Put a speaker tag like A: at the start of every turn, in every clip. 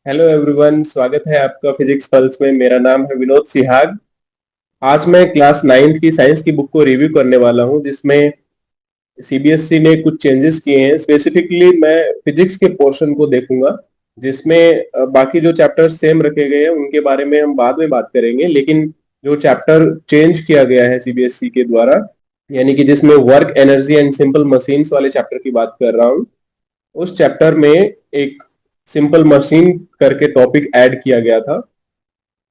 A: Hello everyone, स्वागत है आपका फिजिक्स पल्स में। मेरा नाम है विनोद सिहाग। आज मैं क्लास नाइन्थ की साइंस की बुक को रिव्यू करने वाला हूं, जिसमें सीबीएसई ने कुछ चेंजेस किए हैं। स्पेसिफिकली मैं फिजिक्स के पोर्शन को देखूंगा, जिसमें बाकी जो चैप्टर्स सेम रखे गए हैं उनके बारे में हम बाद में बात करेंगे। लेकिन जो चैप्टर चेंज किया गया है सीबीएसई के द्वारा, यानी कि जिसमें work energy and simple machines वाले चैप्टर की बात कर रहा हूँ, उस चैप्टर में एक सिंपल मशीन करके टॉपिक ऐड किया गया था,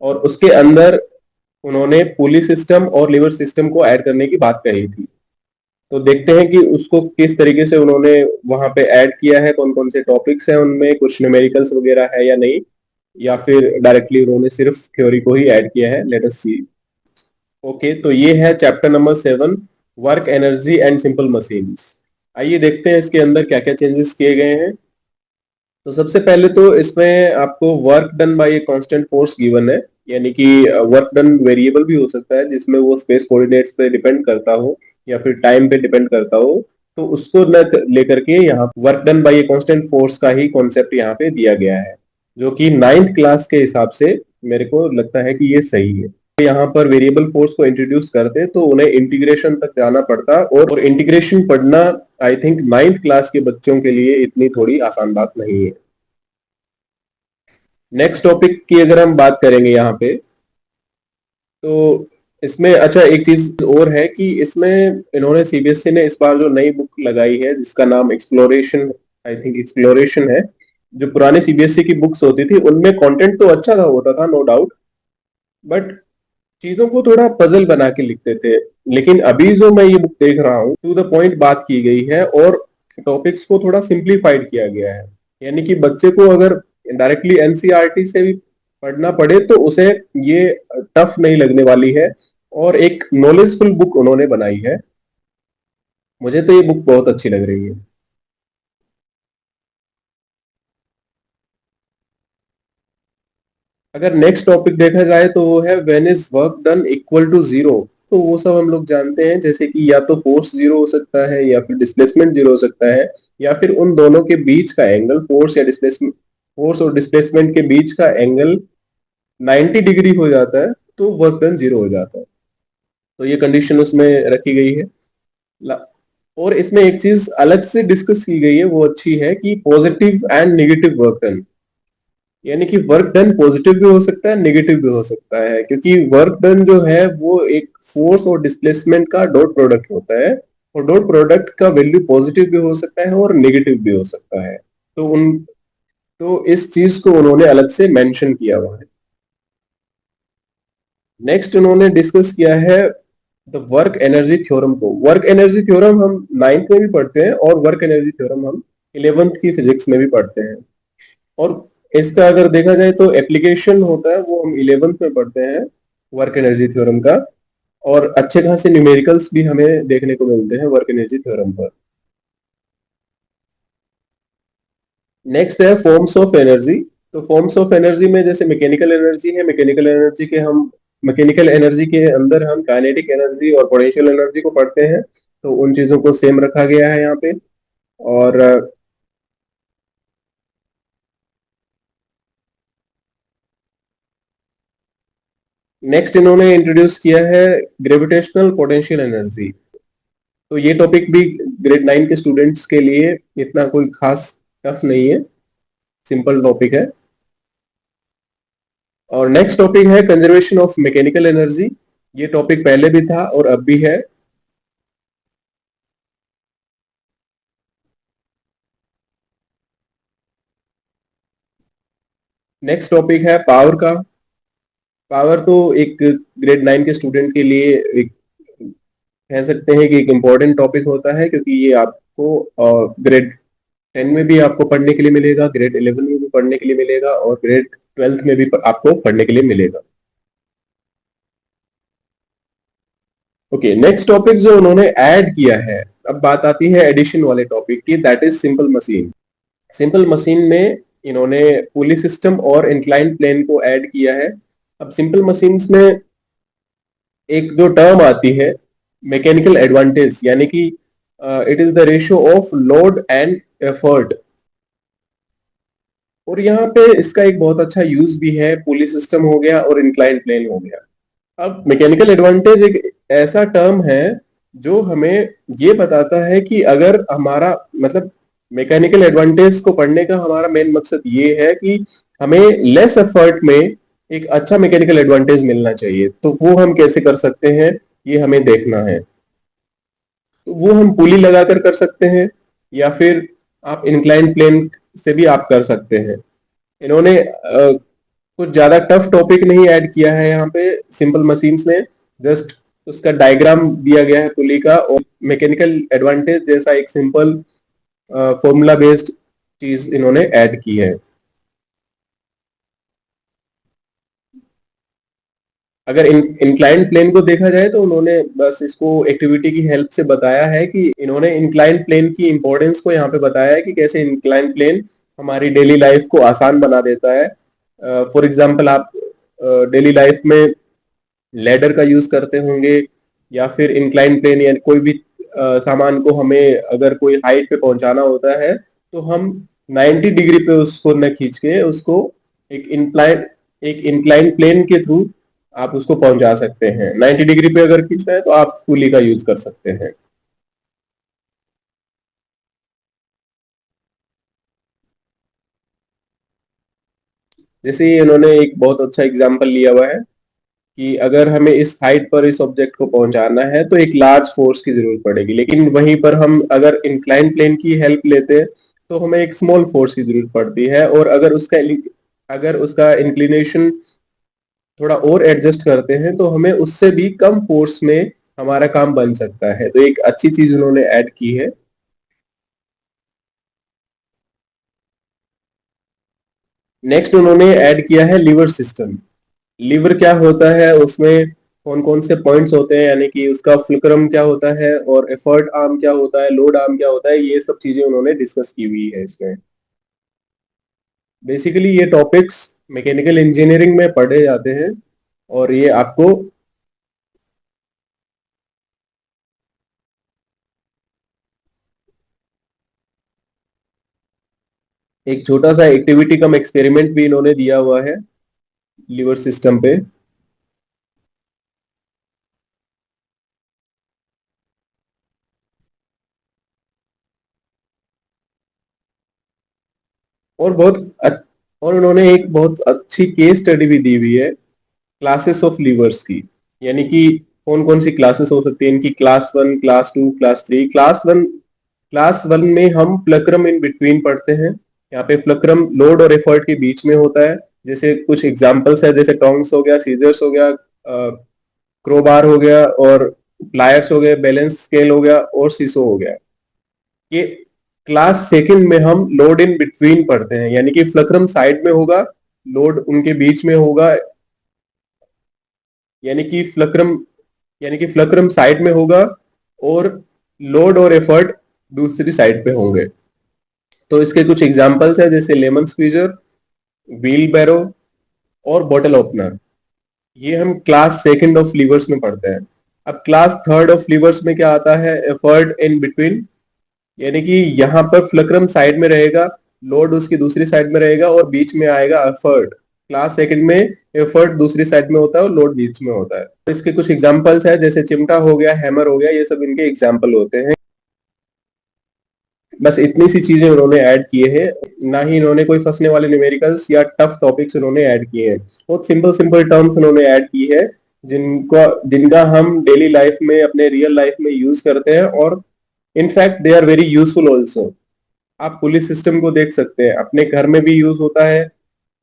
A: और उसके अंदर उन्होंने पुली सिस्टम और लीवर सिस्टम को ऐड करने की बात कही थी। तो देखते हैं कि उसको किस तरीके से उन्होंने वहां पे ऐड किया है, कौन कौन से टॉपिक्स हैं उनमें, कुछ न्यूमेरिकल्स वगैरह है या नहीं, या फिर डायरेक्टली उन्होंने सिर्फ थ्योरी को ही ऐड किया है। लेट अस सी। ओके, तो ये है chapter number 7, work energy and simple machines. आइए देखते हैं इसके अंदर क्या क्या चेंजेस किए गए हैं। तो सबसे पहले तो इसमें आपको work done by a constant force given है, यानी कि वर्क डन वेरिएबल भी हो सकता है, जिसमें वो स्पेस कोऑर्डिनेट्स पे डिपेंड करता हो या फिर टाइम पे डिपेंड करता हो। तो उसको न लेकर के यहाँ work done by a constant force का ही कॉन्सेप्ट यहाँ पे दिया गया है, जो कि नाइन्थ क्लास के हिसाब से मेरे को लगता है कि ये सही है। यहाँ पर वेरिएबल फोर्स को इंट्रोड्यूस करते तो उन्हें इंटीग्रेशन तक जाना पड़ता, और इंटीग्रेशन पढ़ना आई थिंक नाइन्थ क्लास के बच्चों के लिए इतनी थोड़ी आसान बात नहीं है। नेक्स्ट टॉपिक की अगर हम बात करेंगे यहाँ पे, तो इसमें अच्छा एक चीज और है कि इसमें इन्होंने सीबीएसई ने इस बार जो नई बुक लगाई है जिसका नाम एक्सप्लोरेशन, आई थिंक एक्सप्लोरेशन है। जो पुराने सीबीएसई की बुक्स होती थी उनमें कंटेंट तो अच्छा था, होता था, नो डाउट, बट चीजों को थोड़ा पजल बना के लिखते थे। लेकिन अभी जो मैं ये बुक देख रहा हूँ, टू द पॉइंट बात की गई है, और टॉपिक्स को थोड़ा सिंप्लीफाइड किया गया है। यानी कि बच्चे को अगर डायरेक्टली एनसीईआरटी से भी पढ़ना पड़े तो उसे ये टफ नहीं लगने वाली है, और एक नॉलेजफुल बुक उन्होंने बनाई है। मुझे तो ये बुक बहुत अच्छी लग रही है। अगर नेक्स्ट टॉपिक देखा जाए तो वो है when is work done equal to zero. तो वो सब हम लोग जानते हैं, जैसे कि या तो फोर्स जीरो हो सकता है, या फिर डिस्प्लेसमेंट जीरो हो सकता है, या फिर उन दोनों के बीच का एंगल, फोर्स या डिस्प्लेसमेंट, फोर्स और डिस्प्लेसमेंट के बीच का एंगल 90 डिग्री हो जाता है तो वर्क डन जीरो हो जाता है। तो ये कंडीशन उसमें रखी गई है। और इसमें एक चीज अलग से डिस्कस की गई है, वो अच्छी है कि positive and negative work done. यानी कि वर्क डन पॉजिटिव भी हो सकता है, नेगेटिव भी हो सकता है, क्योंकि वर्क डन जो है वो एक फोर्स और डिस्प्लेसमेंट का डॉट प्रोडक्ट होता है, और डॉट प्रोडक्ट का वैल्यू पॉजिटिव भी हो सकता है और नेगेटिव भी हो सकता है। तो उन तो इस चीज को उन्होंने अलग से मेंशन किया हुआ है। नेक्स्ट उन्होंने डिस्कस किया है द वर्क एनर्जी थ्योरम को। वर्क एनर्जी थ्योरम हम नाइन्थ में भी पढ़ते हैं, और वर्क एनर्जी थ्योरम हम इलेवेंथ की फिजिक्स में भी पढ़ते हैं। और इसका अगर देखा जाए तो एप्लीकेशन होता है वो हम इलेवेंथ में पढ़ते हैं वर्क एनर्जी थ्योरम का, और अच्छे खासे न्यूमेरिकल्स भी हमें देखने को मिलते हैं वर्क एनर्जी थ्योरम पर। नेक्स्ट है फॉर्म्स ऑफ एनर्जी। तो फॉर्म्स ऑफ एनर्जी में जैसे मैकेनिकल एनर्जी है, मैकेनिकल एनर्जी के अंदर हम काइनेटिक एनर्जी और पोटेंशियल एनर्जी को पढ़ते हैं। तो उन चीजों को सेम रखा गया है यहाँ पे। और नेक्स्ट इन्होंने इंट्रोड्यूस किया है ग्रेविटेशनल पोटेंशियल एनर्जी। तो ये टॉपिक भी ग्रेड 9 के स्टूडेंट्स के लिए इतना कोई खास टफ नहीं है, सिंपल टॉपिक है। और नेक्स्ट टॉपिक है कंजर्वेशन ऑफ मैकेनिकल एनर्जी। ये टॉपिक पहले भी था और अब भी है। नेक्स्ट टॉपिक है पावर का। पावर तो एक ग्रेड 9 के स्टूडेंट के लिए एक, कह सकते हैं कि एक इम्पोर्टेंट टॉपिक होता है, क्योंकि ये आपको ग्रेड 10 में भी आपको पढ़ने के लिए मिलेगा, ग्रेड 11 में भी पढ़ने के लिए मिलेगा, और ग्रेड 12 में भी आपको पढ़ने के लिए मिलेगा। ओके, नेक्स्ट टॉपिक जो उन्होंने ऐड किया है, अब बात आती है एडिशन वाले टॉपिक की, that is simple machine. Simple machine में इन्होंने पुली सिस्टम और इंक्लाइन प्लेन को ऐड किया है। अब सिंपल मशीन्स में एक जो टर्म आती है मैकेनिकल एडवांटेज, यानी कि it is the ratio of load and effort. और यहाँ पे इसका एक बहुत अच्छा यूज भी है, पुली सिस्टम हो गया और इंक्लाइन प्लेन हो गया। अब मैकेनिकल एडवांटेज एक ऐसा टर्म है जो हमें ये बताता है कि अगर हमारा मतलब मैकेनिकल एडवांटेज को पढ़ने का हमारा मेन मकसद ये है कि हमें लेस एफर्ट में एक अच्छा मैकेनिकल एडवांटेज मिलना चाहिए। तो वो हम कैसे कर सकते हैं, ये हमें देखना है। तो वो हम पुली लगाकर कर सकते हैं, या फिर आप इंक्लाइन प्लेन से भी आप कर सकते हैं। इन्होंने कुछ ज्यादा टफ टॉपिक नहीं ऐड किया है यहाँ पे सिंपल मशीन्स में, जस्ट उसका डायग्राम दिया गया है पुली का, और मैकेनिकल एडवांटेज जैसा एक सिंपल फॉर्मूला बेस्ड चीज इन्होंने ऐड की है। अगर इंक्लाइंड प्लेन को देखा जाए तो उन्होंने बस इसको एक्टिविटी की हेल्प से बताया है कि इन्होंने इंक्लाइंड प्लेन की इंपॉर्टेंस को यहाँ पे बताया है कि कैसे इंक्लाइंड प्लेन हमारी डेली लाइफ को आसान बना देता है। फॉर एग्जाम्पल आप डेली लाइफ में लैडर का यूज करते होंगे, या फिर इंक्लाइन प्लेन या कोई भी सामान को हमें अगर कोई हाइट पे पहुंचाना होता है तो हम 90 डिग्री पे उसको न खींच के उसको एक इंक्लाइन प्लेन के थ्रू आप उसको पहुंचा सकते हैं। 90 डिग्री पे अगर खींचना है तो आप पुली का यूज कर सकते हैं। जैसे ही इन्होंने एक बहुत अच्छा एग्जांपल लिया हुआ है कि अगर हमें इस हाइट पर इस ऑब्जेक्ट को पहुंचाना है तो एक लार्ज फोर्स की जरूरत पड़ेगी, लेकिन वहीं पर हम अगर इंक्लाइन प्लेन की हेल्प लेते हैं तो हमें एक स्मॉल फोर्स की जरूरत पड़ती है। और अगर उसका इंक्लिनेशन थोड़ा और एडजस्ट करते हैं तो हमें उससे भी कम फोर्स में हमारा काम बन सकता है। तो एक अच्छी चीज उन्होंने ऐड की है। नेक्स्ट उन्होंने ऐड किया है लीवर सिस्टम। लीवर क्या होता है, उसमें कौन कौन से पॉइंट्स होते हैं, यानी कि उसका फुलक्रम क्या होता है और एफर्ट आर्म क्या होता है, लोड आर्म क्या होता है, ये सब चीजें उन्होंने डिस्कस की हुई है इसमें। बेसिकली ये टॉपिक्स मैकेनिकल इंजीनियरिंग में पढ़े जाते हैं, और ये आपको एक छोटा सा एक्टिविटी कम एक्सपेरिमेंट भी इन्होंने दिया हुआ है लीवर सिस्टम पे। और और उन्होंने एक बहुत अच्छी केस स्टडी भी दी हुई है क्लासेस ऑफ लीवर्स की, यानी कि कौन कौन सी क्लासेस हो सकती है इनकी। Class 1, class 2, class 3। Class one में हम फ्लक्रम इन बिटवीन पढ़ते हैं। यहाँ पे फ्लक्रम लोड और एफर्ट के बीच में होता है। जैसे कुछ एग्जांपल्स है, जैसे टोंग्स हो गया, सीजर्स हो गया, क्रोबार हो गया, और प्लायर्स हो गए, बैलेंस स्केल हो गया, और सीसो हो गया। ये क्लास सेकंड में हम लोड इन बिटवीन पढ़ते हैं, यानी कि फ्लक्रम साइड में होगा, लोड उनके बीच में होगा, यानी कि फ्लक्रम साइड में होगा और लोड और एफर्ट दूसरी साइड पे होंगे। तो इसके कुछ एग्जांपल्स है, जैसे लेमन स्क्वीजर, व्हील बैरो और बॉटल ओपनर। ये हम क्लास सेकंड ऑफ लीवर्स में पढ़ते हैं। अब क्लास थर्ड ऑफ लीवर्स में क्या आता है, एफर्ट इन बिटवीन, यानी कि यहाँ पर फ्लक्रम साइड में रहेगा, लोड उसकी दूसरी साइड में रहेगा, और बीच में आएगा एफर्ट। क्लास सेकंड में एफर्ट दूसरी साइड में होता है और लोड बीच में होता है। इसके कुछ एग्जांपल्स है, जैसे चिमटा हो गया, हैमर हो गया, ये सब इनके एग्जांपल होते हैं। बस इतनी सी चीजें उन्होंने ऐड किए हैं, ना ही इन्होंने कोई फंसने वाले न्यूमेरिकल्स या टफ टॉपिक्स उन्होंने ऐड किए हैं। बहुत सिंपल सिंपल टर्म्स उन्होंने ऐड की है जिनका हम डेली लाइफ में, अपने रियल लाइफ में यूज करते हैं, और in fact they are very useful also. आप पुलिस सिस्टम को देख सकते हैं, अपने घर में भी यूज होता है,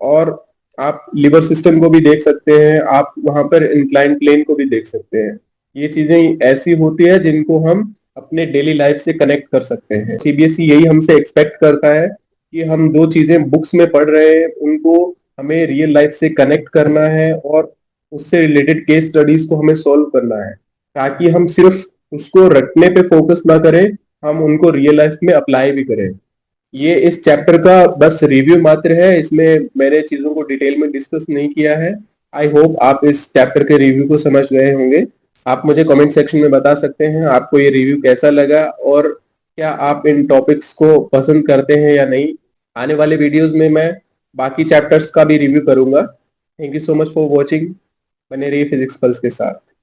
A: और आप लिवर सिस्टम को भी देख सकते हैं, आप वहां पर इंक्लाइन प्लेन को भी देख सकते हैं। ये चीजें ऐसी होती है जिनको हम अपने डेली लाइफ से कनेक्ट कर सकते हैं। सीबीएसई यही हमसे एक्सपेक्ट करता है कि हम जो चीजें बुक्स में पढ़ रहे हैं उनको हमें रियल लाइफ से कनेक्ट करना है, और उससे रिलेटेड केस स्टडीज को हमें सॉल्व करना है, ताकि हम सिर्फ उसको रटने पे फोकस ना करें, हम उनको रियल लाइफ में अप्लाई भी करें। ये इस चैप्टर का बस रिव्यू मात्र है, इसमें मैंने चीजों को डिटेल में डिस्कस नहीं किया है। आई होप आप इस चैप्टर के रिव्यू को समझ गए होंगे। आप मुझे कमेंट सेक्शन में बता सकते हैं आपको ये रिव्यू कैसा लगा, और क्या आप इन टॉपिक्स को पसंद करते हैं या नहीं। आने वाले वीडियोस में मैं बाकी चैप्टर्स का भी रिव्यू करूंगा। Thank you so much for watching. बने रहिए फिजिक्स पल्स के साथ।